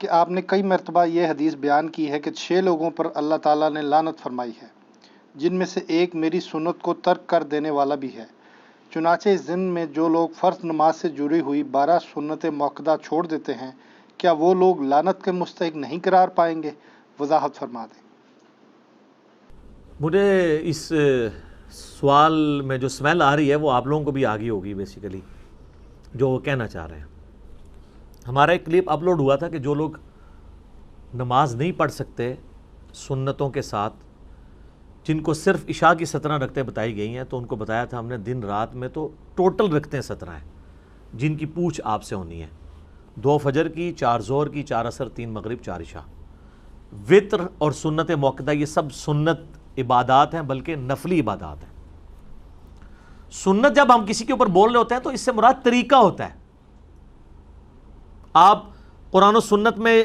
کہ آپ نے کئی مرتبہ یہ حدیث بیان کی ہے کہ 6 لوگوں پر اللہ تعالیٰ نے لعنت فرمائی ہے، جن میں سے ایک میری سنت کو ترک کر دینے والا بھی ہے۔ چنانچہ اس دن میں جو لوگ فرض نماز سے جڑی ہوئی 12 سنت موقدہ چھوڑ دیتے ہیں، کیا وہ لوگ لعنت کے مستحق نہیں قرار پائیں گے؟ وضاحت فرما دیں۔ مجھے اس سوال میں جو سمیل آ رہی ہے وہ آپ لوگوں کو بھی آ گئی ہوگی بیسیکلی، جو وہ کہنا چاہ رہے ہیں۔ ہمارا ایک کلپ اپلوڈ ہوا تھا کہ جو لوگ نماز نہیں پڑھ سکتے سنتوں کے ساتھ، جن کو صرف عشاء کی 17 رکعتیں بتائی گئی ہیں، تو ان کو بتایا تھا ہم نے دن رات میں تو ٹوٹل رکعتیں 17 ہیں جن کی پوچھ آپ سے ہونی ہے، 2 فجر کی، 4 ظہر کی، 4 عصر، 3 مغرب، 4 عشاء۔ وطر اور سنت موقدہ یہ سب سنت عبادات ہیں، بلکہ نفلی عبادات ہیں۔ سنت جب ہم کسی کے اوپر بول رہے ہوتے ہیں تو اس سے مراد طریقہ ہوتا ہے۔ آپ قرآن و سنت میں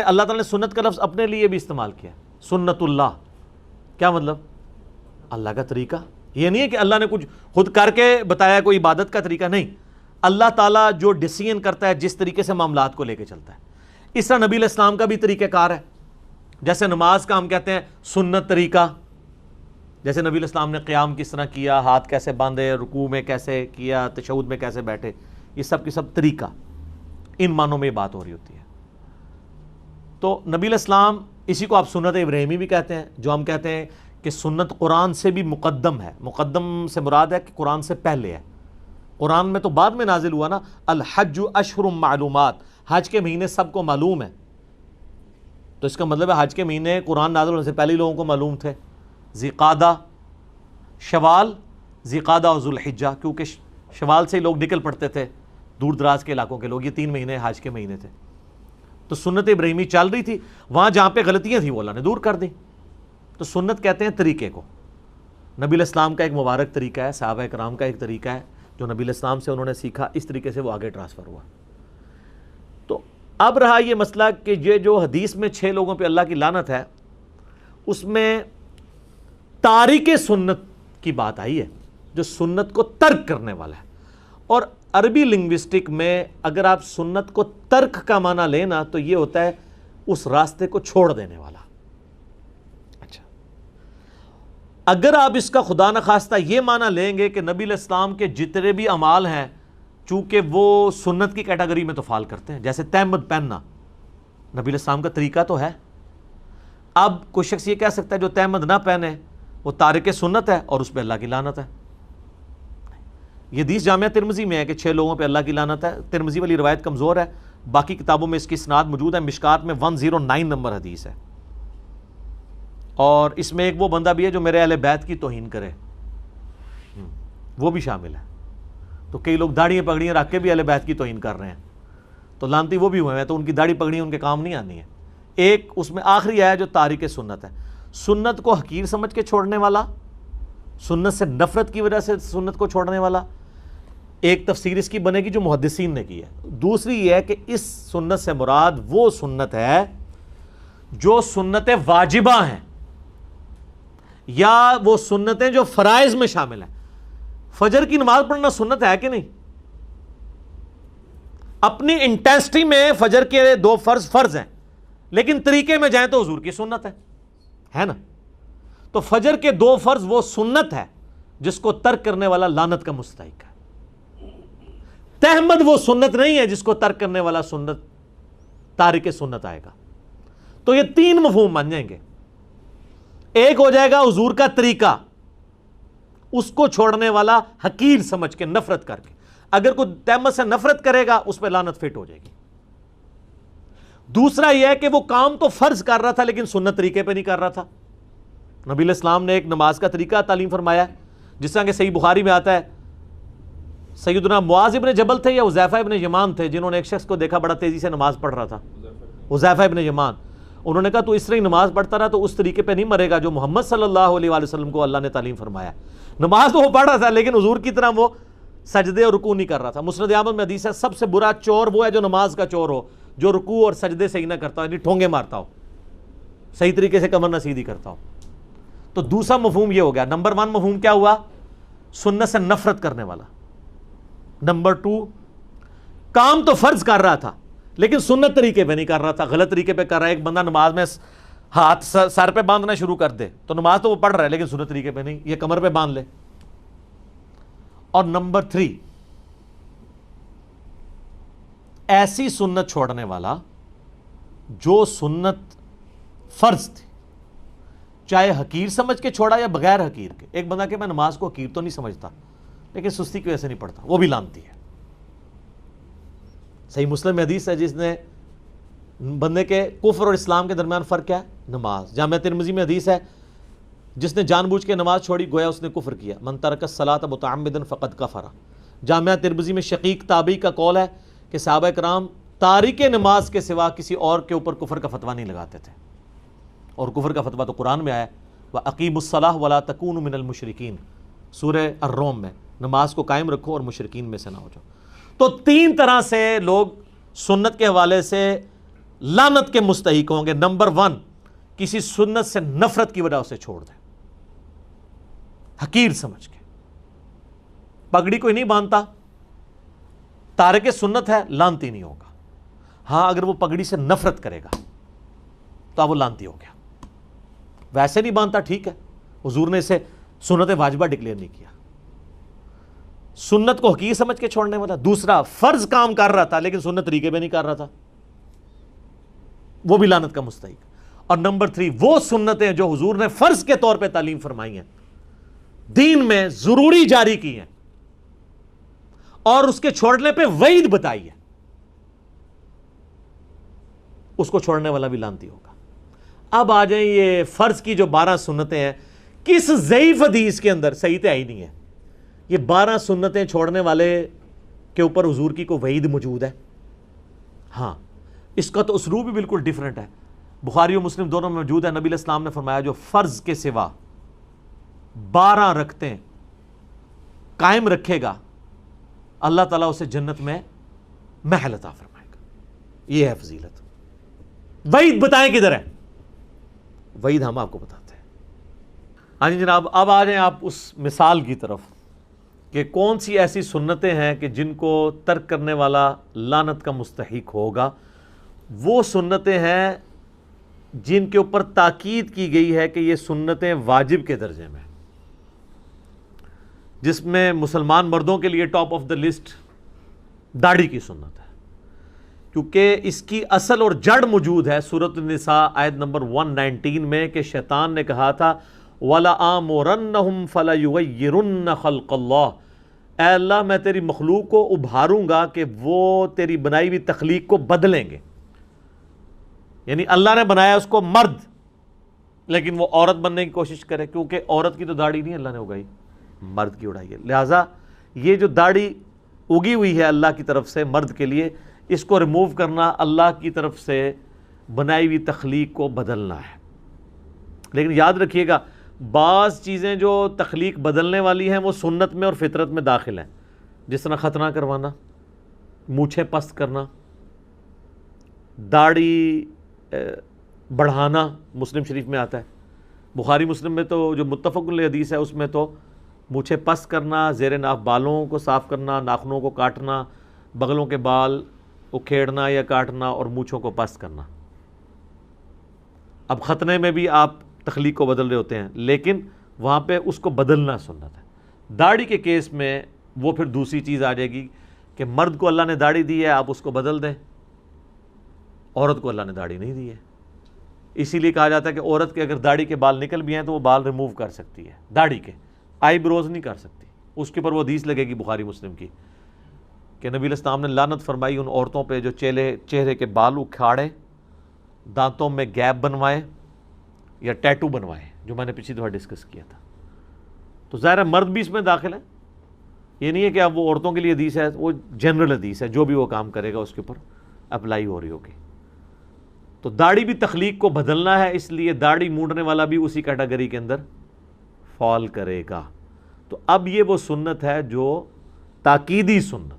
اللہ تعالیٰ نے سنت کا لفظ اپنے لیے بھی استعمال کیا ہے، سنت اللہ، کیا مطلب؟ اللہ کا طریقہ۔ یہ نہیں ہے کہ اللہ نے کچھ خود کر کے بتایا کوئی عبادت کا طریقہ، نہیں، اللہ تعالیٰ جو ڈیسیژن کرتا ہے جس طریقے سے معاملات کو لے کے چلتا ہے۔ اس طرح نبی علیہ السلام کا بھی طریقہ کار ہے، جیسے نماز کا ہم کہتے ہیں سنت طریقہ، جیسے نبی علیہ السلام نے قیام کس طرح کیا، ہاتھ کیسے باندھے، رکوع میں کیسے کیا، تشہد میں کیسے بیٹھے، یہ سب کی سب طریقہ، ان معنوں میں بات ہو رہی ہوتی ہے۔ تو نبی علیہ السلام، اسی کو آپ سنت ابراہیمی بھی کہتے ہیں، جو ہم کہتے ہیں کہ سنت قرآن سے بھی مقدم ہے۔ مقدم سے مراد ہے کہ قرآن سے پہلے ہے، قرآن میں تو بعد میں نازل ہوا نا، الحج اشہر معلومات، حج کے مہینے سب کو معلوم ہے، تو اس کا مطلب ہے حج کے مہینے قرآن نازل ہونے سے پہلے لوگوں کو معلوم تھے، ذیقعدہ، شوال، ذیقعدہ اور ذوالحجہ، کیونکہ شوال سے ہی لوگ نکل پڑتے تھے، دور دراز کے علاقوں کے لوگ، یہ 3 مہینے حج کے مہینے تھے۔ تو سنت ابراہیمی چل رہی تھی، وہاں جہاں پہ غلطیاں تھیں وہ اللہ نے دور کر دیں۔ تو سنت کہتے ہیں طریقے کو۔ نبی علیہ السلام کا ایک مبارک طریقہ ہے، صحابہ کرام کا ایک طریقہ ہے جو نبی علیہ السلام سے انہوں نے سیکھا، اس طریقے سے وہ آگے ٹرانسفر ہوا۔ تو اب رہا یہ مسئلہ کہ یہ جو حدیث میں 6 لوگوں پہ اللہ کی لعنت ہے، اس میں تارک سنت کی بات آئی ہے، جو سنت کو ترک کرنے والا ہے۔ اور عربی لنگوسٹک میں اگر آپ سنت کو ترک کا معنی لینا تو یہ ہوتا ہے اس راستے کو چھوڑ دینے والا۔ اچھا، اگر آپ اس کا خدا نخواستہ یہ معنی لیں گے کہ نبی علیہ السلام کے جتنے بھی اعمال ہیں، چونکہ وہ سنت کی کیٹیگری میں تو فال کرتے ہیں، جیسے تہمد پہننا نبی علیہ السلام کا طریقہ تو ہے۔ اب کوئی شخص یہ کہہ سکتا ہے جو تہمد نہ پہنے وہ تارک سنت ہے اور اس پہ اللہ کی لعنت ہے۔ یہ حدیث جامعہ ترمذی میں ہے کہ 6 لوگوں پہ اللہ کی لعنت ہے۔ ترمذی والی روایت کمزور ہے، باقی کتابوں میں اس کی اسناد موجود ہے، مشکات میں 109 نمبر حدیث ہے، اور اس میں ایک وہ بندہ بھی ہے جو میرے اہل بیت کی توہین کرے، وہ بھی شامل ہے۔ تو کئی لوگ داڑھیاں پگڑیاں رکھ کے بھی اہل بیت کی توہین کر رہے ہیں، تو لعنتی وہ بھی ہوئے ہیں، تو ان کی داڑھی پگڑیاں ان کے کام نہیں آنی ہے۔ ایک اس میں آخری ہے جو تارک سنت ہے، سنت کو حقیر سمجھ کے چھوڑنے والا، سنت سے نفرت کی وجہ سے سنت کو چھوڑنے والا۔ ایک تفسیر اس کی بنے گی جو محدثین نے کی ہے۔ دوسری یہ ہے کہ اس سنت سے مراد وہ سنت ہے جو سنت واجبہ ہیں، یا وہ سنتیں جو فرائض میں شامل ہیں۔ فجر کی نماز پڑھنا سنت ہے کہ نہیں؟ اپنی انٹینسٹی میں فجر کے 2 فرض ہیں، لیکن طریقے میں جائیں تو حضور کی سنت ہے نا؟ تو فجر کے 2 فرض وہ سنت ہے جس کو ترک کرنے والا لعنت کا مستحق ہے۔ تہمد وہ سنت نہیں ہے جس کو ترک کرنے والا سنت تارک سنت آئے گا۔ تو یہ 3 مفہوم بن جائیں گے۔ ایک ہو جائے گا حضور کا طریقہ، اس کو چھوڑنے والا حقیر سمجھ کے، نفرت کر کے۔ اگر کوئی تہمت سے نفرت کرے گا اس پہ لعنت فٹ ہو جائے گی۔ دوسرا یہ ہے کہ وہ کام تو فرض کر رہا تھا لیکن سنت طریقے پہ نہیں کر رہا تھا۔ نبی علیہ السلام نے ایک نماز کا طریقہ تعلیم فرمایا ہے، جس طرح کہ صحیح بخاری میں آتا ہے، سیدنا معاذ ابن جبل تھے یا حذیفہ ابن یمان تھے جنہوں نے ایک شخص کو دیکھا بڑا تیزی سے نماز پڑھ رہا تھا، حذیفہ ابن یمان۔ انہوں نے کہا تو اس طرح ہی نماز پڑھتا رہا تو اس طریقے پہ نہیں مرے گا جو محمد صلی اللہ علیہ وآلہ وسلم کو اللہ نے تعلیم فرمایا۔ نماز تو وہ پڑھ رہا تھا لیکن حضور کی طرح وہ سجدے اور رکوع نہیں کر رہا تھا۔ مسند احمد میں حدیث ہے سب سے برا چور وہ ہے جو نماز کا چور ہو، جو رکوع اور سجدے صحیح نہ کرتا ہو، یعنی ٹھونگے مارتا ہو، صحیح طریقے سے کمر نہ سیدھی کرتا ہو۔ تو دوسرا مفہوم یہ ہو گیا۔ نمبر 1 مفہوم کیا ہوا؟ سنت سے نفرت کرنے والا۔ نمبر 2، کام تو فرض کر رہا تھا لیکن سنت طریقے پہ نہیں کر رہا تھا، غلط طریقے پہ کر رہا ہے. ایک بندہ نماز میں ہاتھ سر پہ باندھنا شروع کر دے تو نماز تو وہ پڑھ رہا ہے لیکن سنت طریقے پہ نہیں، یہ کمر پہ باندھ لے. اور نمبر 3، ایسی سنت چھوڑنے والا جو سنت فرض تھی، چاہے حقیر سمجھ کے چھوڑا یا بغیر حقیر کے. ایک بندہ کہ میں نماز کو حقیر تو نہیں سمجھتا لیکن سستی کی وجہ سے نہیں پڑھتا، وہ بھی لعنتی ہے. صحیح مسلم میں حدیث ہے جس نے بندے کے کفر اور اسلام کے درمیان فرق کیا ہے؟ نماز. جامعہ ترمذی میں حدیث ہے جس نے جان بوجھ کے نماز چھوڑی گویا اس نے کفر کیا. من ترک الصلاۃ متعمدا فقد کفر. جامعہ ترمذی میں شقیق تابعی کا قول ہے کہ صحابہ کرام تارک نماز کے سوا کسی اور کے اوپر کفر کا فتویٰ نہیں لگاتے تھے، اور کفر کا فتویٰ تو قرآن میں آیا ہے وَأَقِیمُوا الصَّلَاةَ وَلَا تَكُونُوا مِنَ الْمُشْرِكِينَ، سورہ الروم میں. نماز کو قائم رکھو اور مشرکین میں سے نہ ہو جاؤ. تو 3 طرح سے لوگ سنت کے حوالے سے لعنت کے مستحق ہوں گے. نمبر 1، کسی سنت سے نفرت کی وجہ سے چھوڑ دیں، حقیر سمجھ کے. پگڑی کوئی نہیں باندھتا، تارک سنت ہے، لعنتی نہیں ہوگا. ہاں اگر وہ پگڑی سے نفرت کرے گا تو اب وہ لعنتی ہو گیا. ویسے نہیں باندھتا ٹھیک ہے، حضور نے اسے سنت واجبہ ڈکلیئر نہیں کیا. سنت کو حقیر سمجھ کے چھوڑنے والا. دوسرا، فرض کام کر رہا تھا لیکن سنت طریقے پہ نہیں کر رہا تھا، وہ بھی لعنت کا مستحق. اور نمبر 3، وہ سنتیں جو حضور نے فرض کے طور پہ تعلیم فرمائی ہیں، دین میں ضروری جاری کی ہیں اور اس کے چھوڑنے پہ وعید بتائی ہے، اس کو چھوڑنے والا بھی لعنتی ہوگا. اب آ جائیں یہ فرض کی جو 12 سنتیں ہیں، کس ضعیف حدیث کے اندر صحیح تو ہی نہیں ہے یہ 12 سنتیں چھوڑنے والے کے اوپر حضور کی کوئی وعید موجود ہے؟ ہاں، اس کا تو اسلوب بھی بالکل ڈیفرنٹ ہے. بخاری و مسلم دونوں میں موجود ہے. نبی علیہ السلام نے فرمایا جو فرض کے سوا 12 رکھتے قائم رکھے گا اللہ تعالیٰ اسے جنت میں محل عطا فرمائے گا. یہ ہے فضیلت. وعید بتائیں کدھر ہے؟ وعید ہم آپ کو بتاتے ہیں. ہاں جی جناب، اب آ جائیں آپ اس مثال کی طرف کہ کون سی ایسی سنتیں ہیں کہ جن کو ترک کرنے والا لعنت کا مستحق ہوگا. وہ سنتیں ہیں جن کے اوپر تاکید کی گئی ہے کہ یہ سنتیں واجب کے درجے میں، جس میں مسلمان مردوں کے لیے ٹاپ آف دا لسٹ داڑھی کی سنت ہے، کیونکہ اس کی اصل اور جڑ موجود ہے سورۃ النساء آیت نمبر 119 میں کہ شیطان نے کہا تھا وَلَآمُرَنَّهُمْ فَلَيُغَيِّرُنَّ خَلْقَ اللَّهِ، اے اللہ میں تیری مخلوق کو ابھاروں گا کہ وہ تیری بنائی ہوئی تخلیق کو بدلیں گے. یعنی اللہ نے بنایا اس کو مرد لیکن وہ عورت بننے کی کوشش کرے، کیونکہ عورت کی تو داڑھی نہیں اللہ نے اگائی، مرد کی اڑائی ہے. لہٰذا یہ جو داڑھی اگی ہوئی ہے اللہ کی طرف سے مرد کے لیے، اس کو ریموو کرنا اللہ کی طرف سے بنائی ہوئی تخلیق کو بدلنا ہے. لیکن یاد رکھیے گا بعض چیزیں جو تخلیق بدلنے والی ہیں وہ سنت میں اور فطرت میں داخل ہیں، جس طرح ختنہ کروانا، مونچھیں پست کرنا، داڑھی بڑھانا مسلم شریف میں آتا ہے. بخاری مسلم میں تو جو متفق علیہ حدیث ہے اس میں تو مونچھیں پست کرنا، زیر ناف بالوں کو صاف کرنا، ناخنوں کو کاٹنا، بغلوں کے بال اکھیڑنا یا کاٹنا اور مونچھوں کو پست کرنا. اب ختنے میں بھی آپ تخلیق کو بدل رہے ہوتے ہیں لیکن وہاں پہ اس کو بدلنا سنت ہے. داڑھی کے کیس میں وہ پھر دوسری چیز آ جائے گی کہ مرد کو اللہ نے داڑھی دی ہے آپ اس کو بدل دیں، عورت کو اللہ نے داڑھی نہیں دی ہے. اسی لیے کہا جاتا ہے کہ عورت کے اگر داڑھی کے بال نکل بھی ہیں تو وہ بال ریموو کر سکتی ہے، داڑھی کے آئی بروز نہیں کر سکتی. اس کے اوپر وہ حدیث لگے گی بخاری مسلم کی کہ نبی علیہ السلام نے لعنت فرمائی ان عورتوں پہ جو چہرے کے بال اکھاڑیں، دانتوں میں گیپ بنوائیں یا ٹیٹو بنوائیں، جو میں نے پچھلی دفعہ ڈسکس کیا تھا. تو ظاہر مرد بھی اس میں داخل ہے. یہ نہیں ہے کہ اب وہ عورتوں کے لیے حدیث ہے، وہ جنرل حدیث ہے، جو بھی وہ کام کرے گا اس کے اوپر اپلائی ہو رہی ہوگی. تو داڑھی بھی تخلیق کو بدلنا ہے، اس لیے داڑھی مونڈنے والا بھی اسی کیٹیگری کے اندر فال کرے گا. تو اب یہ وہ سنت ہے جو تاکیدی سنت